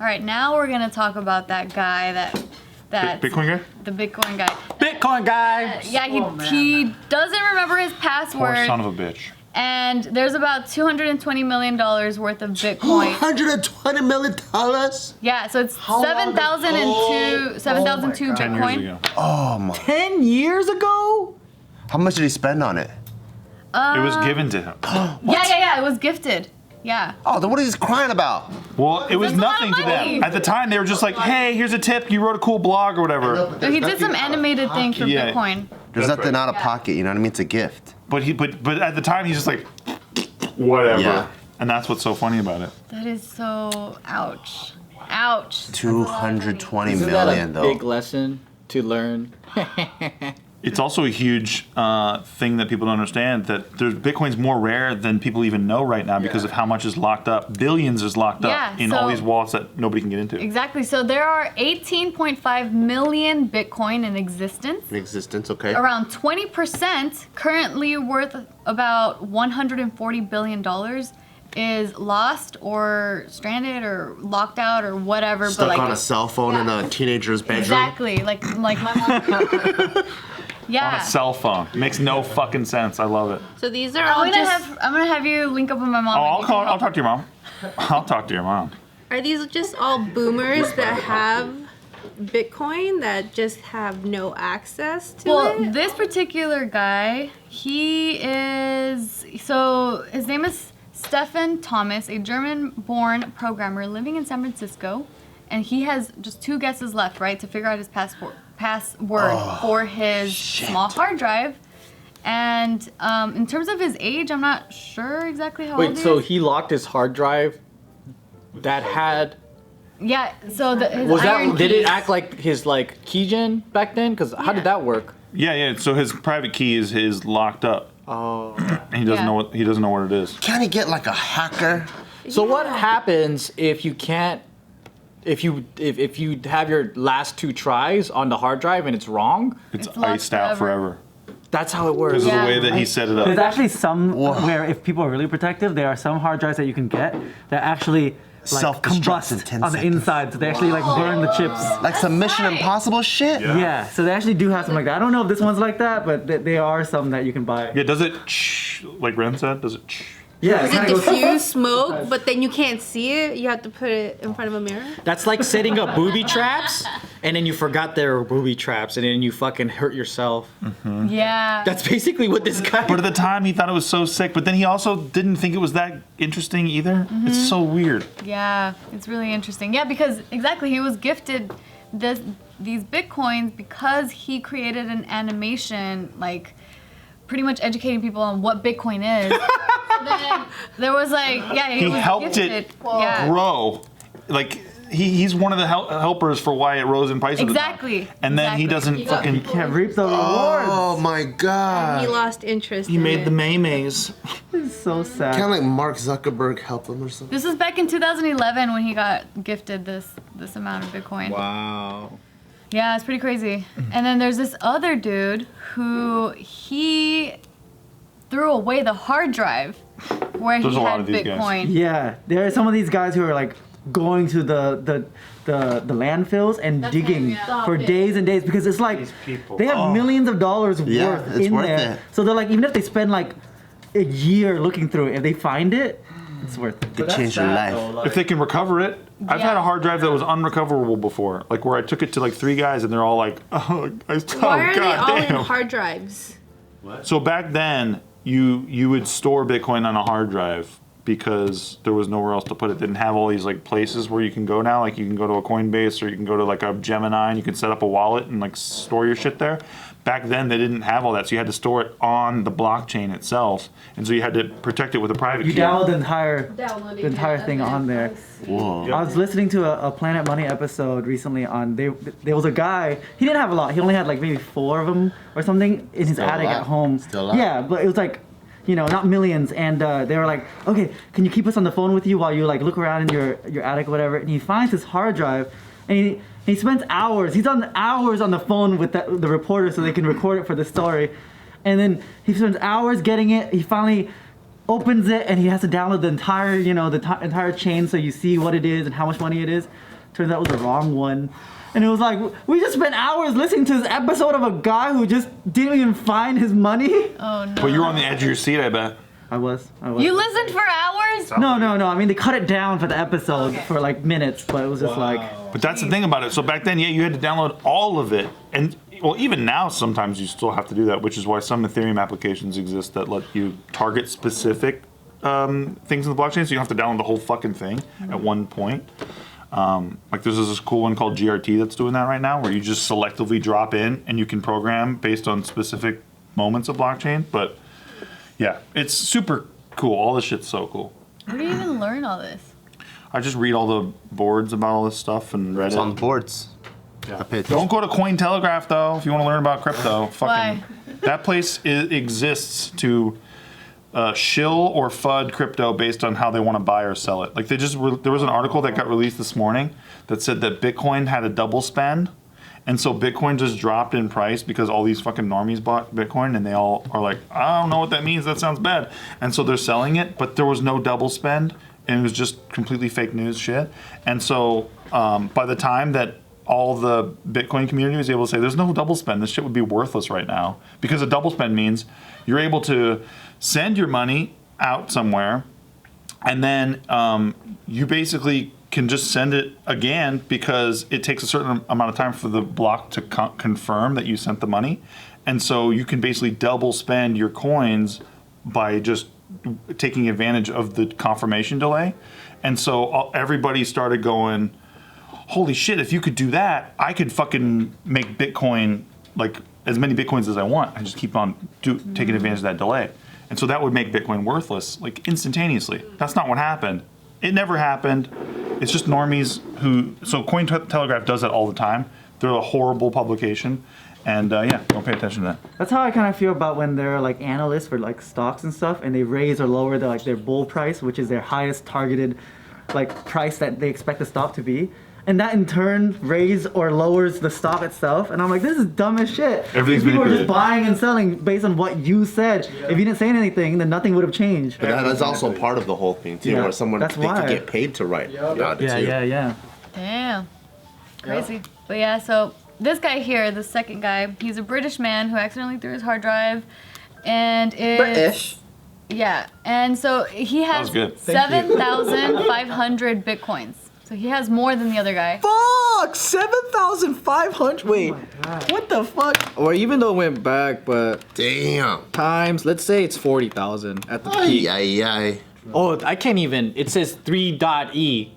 All right, now we're gonna talk about that guy that Bitcoin guy? The Bitcoin guy. Bitcoin guy! Yeah, he doesn't remember his password. Poor son of a bitch. And there's about $220 million worth of Bitcoin. $220 million? Yeah, so it's 7,002 10 Bitcoin. years ago. Oh my. 10 years ago? How much did he spend on it? It was given to him. Yeah, it was gifted. Yeah. Oh, then what is he crying about? Well, it was That's a lot of nothing to money. them. At the time, they were just like, hey, here's a tip. You wrote a cool blog or whatever. He did some animated thing for Yeah. Bitcoin. There's That's nothing right. out of pocket, you know what I mean? It's a gift. But at the time, he's just like, whatever. Yeah. And that's what's so funny about it. That is so ouch. Ouch. 220 Isn't that million a though. big lesson to learn? It's also a huge thing that people don't understand, that Bitcoin's more rare than people even know right now because of how much is locked up. Billions is locked up in all these wallets that nobody can get into. Exactly. So there are 18.5 million Bitcoin in existence. In existence, okay. Around 20%, currently worth about $140 billion, is lost or stranded or locked out or whatever. Stuck but like on a cell phone in a teenager's bedroom. exactly, like my mom. Yeah. On a cell phone. Makes no fucking sense. I love it. So these are all I'm gonna have you link up with my mom. Oh, and you can I'll talk to your mom. I'll talk to your mom. Are these just all boomers that have Bitcoin that just have no access to Well, it? this particular guy, his name is Stefan Thomas, a German-born programmer living in San Francisco, and he has just 2 guesses left, right, to figure out his password for his small hard drive. And in terms of his age, I'm not sure exactly how old Wait, he so is. he locked his hard drive that had... Yeah, so his Was iron that... Did it keys- act like his, like, keygen back then? Because how did that work? Yeah. So his private key is locked up. Oh. And he doesn't know what it is. Can't he get like a hacker? So what happens if you can't... If you have your last 2 tries on the hard drive and it's wrong? It's It's locked iced out forever. That's how it works. Because of Yeah. the way that he set it There's up. actually some where if people are really protective, there are some hard drives that you can get that actually like Self-destruct in combust 10 on the seconds. inside, so they actually like burn the chips. Like some Mission Impossible shit? Yeah, so they actually do have some like that. I don't know if this one's like that, but there are some that you can buy. Yeah, does it like Renn said? Does it Yeah, Does it kinda goes- diffuse smoke, but then you can't see it? You have to put it in front of a mirror? That's like setting up booby traps, and then you forgot there were booby traps, and then you fucking hurt yourself. Yeah. That's basically what this guy... But at the time, he thought it was so sick. But then he also didn't think it was that interesting either. It's so weird. Yeah, it's really interesting. Yeah, because exactly, he was gifted these Bitcoins because he created an animation, like, pretty much educating people on what Bitcoin is. So then there was like, yeah, He was helped gifted. it Yeah. grow. Like, he's one of the helpers for why it rose in price at the time. Exactly. And then he exactly. doesn't fucking... Can't reap the rewards. Oh my He god. lost interest He in made it. the maymays. It's so sad. Can't like Mark Zuckerberg help him or something? This was back in 2011 when he got gifted this amount of Bitcoin. Wow. Yeah, it's pretty crazy. And then there's this other dude who he threw away the hard drive where There's he a lot had of these guys. Bitcoin. Yeah, there are some of these guys who are like going to the landfills and digging for days and days because it's like they have millions of dollars Yeah, worth it's in worth there. it. So they're like, even if they spend like a year looking through it, if they find it, it's worth it. Could change your life. If they can recover it. I've had a hard drive that was unrecoverable before. Like, where I took it to like 3 guys and they're all like, oh Why are they all goddamn. in hard drives? So back then, you would store Bitcoin on a hard drive because there was nowhere else to put it. They didn't have all these like places where you can go now. Like you can go to a Coinbase or you can go to like a Gemini and you can set up a wallet and like store your shit there. Back then they didn't have all that, so you had to store it on the blockchain itself, and so you had to protect it with a private You key. download the entire thing on there. Whoa. I was listening to a Planet Money episode recently on there was a guy, he didn't have a lot, he only had like maybe 4 of them or something in his Still attic alive. at home. Still alive. Yeah, but it was like, you know, not millions, and they were like, okay, can you keep us on the phone with you while you like look around in your attic or whatever, and he finds his hard drive, and he spends hours, he's on hours on the phone with the reporter so they can record it for the story, and then he spends hours getting it, he finally opens it and he has to download the entire, you know, entire chain so you see what it is and how much money it is. Turns out it was the wrong one. And it was like, we just spent hours listening to this episode of a guy who just didn't even find his money. Oh no. But you were on the edge of your seat, I bet. I was. You listened for hours? No. I mean, they cut it down for the episode for like minutes, but it was just like. But that's the thing about it. So back then, yeah, you had to download all of it. And, well, even now, sometimes you still have to do that, which is why some Ethereum applications exist that let you target specific things in the blockchain, so you don't have to download the whole fucking thing at one point. Like there's this cool one called GRT that's doing that right now, where you just selectively drop in and you can program based on specific moments of blockchain. But yeah, it's super cool. All this shit's so cool. Where do you even learn all this? I just read all the boards about all this stuff and Reddit. It's on the boards. Yeah. Don't go to Cointelegraph though if you want to learn about crypto. Why? That place exists to shill or FUD crypto based on how they want to buy or sell it. Like there was an article that got released this morning that said that Bitcoin had a double spend, and so Bitcoin just dropped in price because all these fucking normies bought Bitcoin, and they all are like, I don't know what that means. That sounds bad, and so they're selling it. But there was no double spend, and it was just completely fake news shit. And so by the time that all the Bitcoin community was able to say, there's no double spend, this shit would be worthless right now, because a double spend means you're able to send your money out somewhere, and then you basically can just send it again because it takes a certain amount of time for the block to confirm that you sent the money. And so you can basically double spend your coins by just taking advantage of the confirmation delay. And so everybody started going, holy shit, if you could do that, I could fucking make Bitcoin, like as many Bitcoins as I want. I just keep on taking advantage of that delay. And so that would make Bitcoin worthless, like instantaneously. That's not what happened. It never happened. It's just normies who, so Cointelegraph does that all the time. They're a horrible publication. And yeah, don't pay attention to that. That's how I kind of feel about when they're like analysts for like stocks and stuff, and they raise or lower their bull price, which is their highest targeted like price that they expect the stock to be. And that in turn raises or lowers the stock itself. And I'm like, this is dumb as shit. Everything's People are just manipulated. buying and selling based on what you said. Yeah. If you didn't say anything, then nothing would have changed. But that is also part of the whole thing too, Yeah, where someone that's they why. could get paid to write. Yeah. Damn. Crazy. But yeah, so this guy here, the second guy, he's a British man who accidentally threw his hard drive and is British. Yeah. And so he has That was good. 7,500 Bitcoins. So he has more than the other guy. Fuck! 7,500. Wait, what the fuck? Or even though it went back, but Damn. times, let's say it's 40,000 at the peak. Ay. Oh, I can't even. It says 3.E.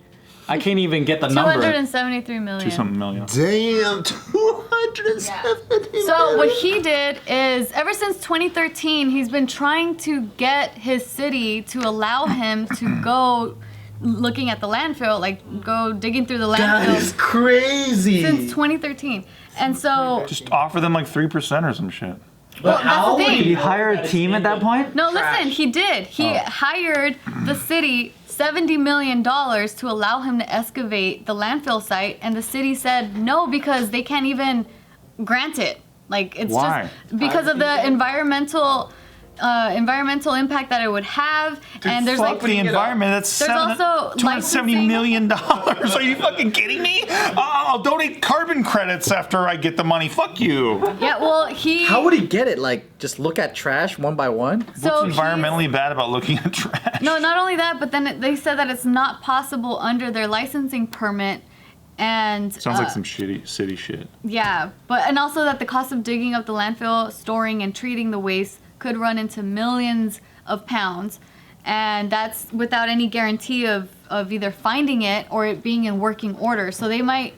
I can't even get the number. 273 million. 2-something million. Damn. 270. So what he did is, ever since 2013, he's been trying to get his city to allow him to go looking at the landfill, like go digging through the That is landfill crazy. since 2013. And so, Just offer them like 3% or some shit. well, that's the Did thing. he hire a team at that point? No, listen, he did. He hired the city $70 million to allow him to excavate the landfill site, and the city said no because they can't even grant it. Like it's Why? just because of the environmental impact that it would have. And there's Fuck like the environment. That's there's also $270 licensing. million. Are you fucking kidding me? I'll donate carbon credits after I get the money. Fuck you. Yeah, well, he. How would he get it? Like, just look at trash one by one? So What's environmentally bad about looking at trash? No, not only that, but then they said that it's not possible under their licensing permit. And Sounds like some shitty city shit. yeah, and also that the cost of digging up the landfill, storing and treating the waste could run into millions of pounds, and that's without any guarantee of either finding it or it being in working order. So they might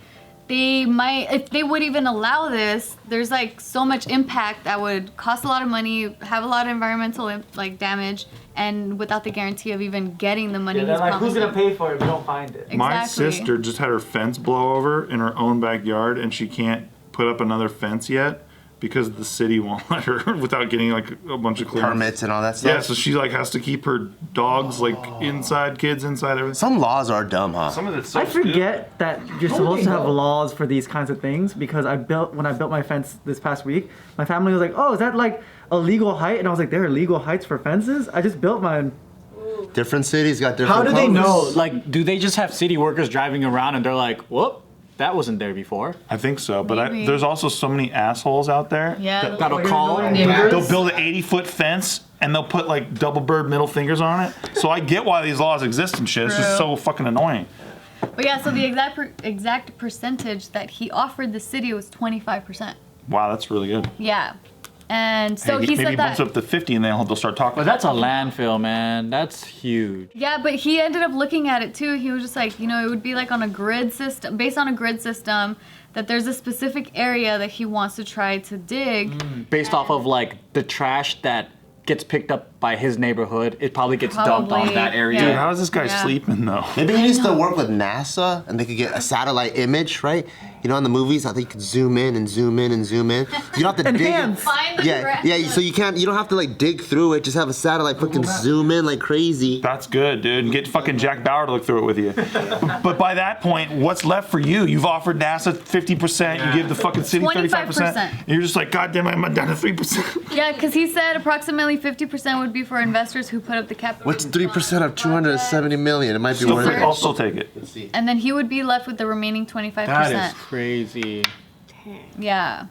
if they would even allow this, there's like so much impact that would cost a lot of money, have a lot of environmental like damage, and without the guarantee of even getting the money. Yeah, they're he's like, who's promising. gonna pay for it if we don't find it? My Exactly. sister just had her fence blow over in her own backyard, and she can't put up another fence yet because the city won't let her without getting like a bunch of clearance. Permits and all that stuff. Yeah, so she like has to keep her dogs like inside, kids inside, everything. Some laws are dumb, huh? Some of it's so I forget that you're supposed to have laws for these kinds of things, because when I built my fence this past week, my family was like, "Oh, is that like a legal height?" And I was like, "There are legal heights for fences." I just built mine. Different cities got different How do they codes. know? Like, do they just have city workers driving around and they're like, whoop, that wasn't there before? I think so, but Maybe. there's also so many assholes out there. Yeah. That'll call. They'll build an 80-foot fence and they'll put like double bird middle fingers on it. So I get why these laws exist and shit. It's just so fucking annoying. But yeah, so the exact percentage that he offered the city was 25%. Wow, that's really good. Yeah. And so maybe he said bumps that. up to 50 and they'll start talking. But that's a landfill, man. That's huge. Yeah, but he ended up looking at it too. He was just like, it would be like on a grid system, based on a grid system, that there's a specific area that he wants to try to dig. Based off of like the trash that gets picked up by his neighborhood, it probably gets dumped on that area. Dude, how is this guy sleeping though? Maybe he needs to work with NASA and they could get a satellite image, right? You know, in the movies, how they could zoom in and zoom in and zoom in. You don't have to dig. Enhance. Find the Yeah, correct- yeah. So you don't have to like dig through it. Just have a satellite fucking zoom in like crazy. That's good, dude. And get fucking Jack Bauer to look through it with you. But by that point, what's left for you? You've offered NASA 50%. You give the fucking city 35%. 25%. And you're just like, God damn it, I'm down to 3%. Yeah, because he said approximately 50% would be for investors who put up the capital. What's 3% of 270 million? It might be worth it. I'll still take it. And then he would be left with the remaining 25%. That is crazy. Yeah.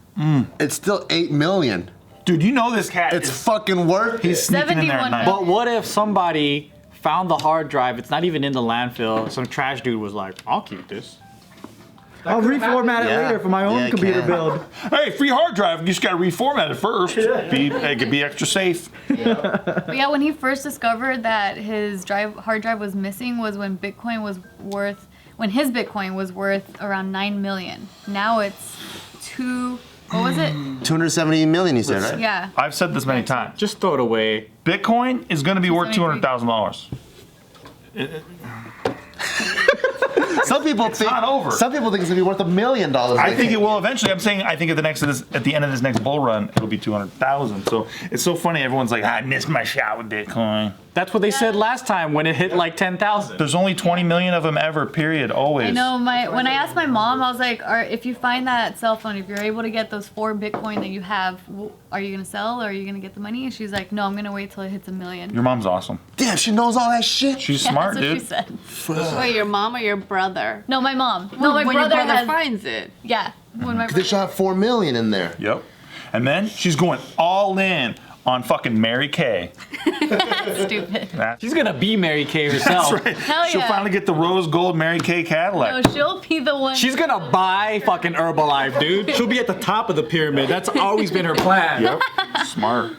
It's still 8 million. Dude, you know this cat It's is fucking worth it. he's sneaking in there at 71 night. But what if somebody found the hard drive, it's not even in the landfill, some trash dude was like, I'll keep this. I'll reformat it Yeah. later for my own Yeah, it computer can. build. Hey, free hard drive. You just gotta reformat it first. It could be extra safe. But yeah, when he first discovered that his hard drive was missing was when his Bitcoin was worth around 9 million. Now it's what was it? 270 million, you said, right? Yeah. I've said this many times. Just throw it away. Bitcoin is gonna be worth $200,000. Some people think not over. Some people think it's gonna be worth $1 million. I think it will eventually. I'm saying I think at the end of this next bull run, it'll be 200,000. So it's so funny. Everyone's like, I missed my shot with Bitcoin. That's what they said last time when it hit like 10,000. There's only 20 million of them ever. Period. Always. I know. When I asked my mom, I was like, if you find that cell phone, if you're able to get those 4 Bitcoin that you have, are you gonna sell or are you gonna get the money? And she's like, no, I'm gonna wait till it hits $1 million. Your mom's awesome. Damn, she knows all that shit. She's Yeah, smart, that's what dude. she said. Wait, your mom or your brother? No, my mom. No, my when brother, your brother has. finds it. Yeah. When my They should have 4 million in there. Yep. And then she's going all in on fucking Mary Kay. stupid. She's gonna be Mary Kay herself. That's right. Hell She'll yeah. finally get the rose gold Mary Kay Cadillac. No, she'll be the one. She's gonna buy fucking Herbalife, dude. She'll be at the top of the pyramid. That's always been her plan. Yep. Smart.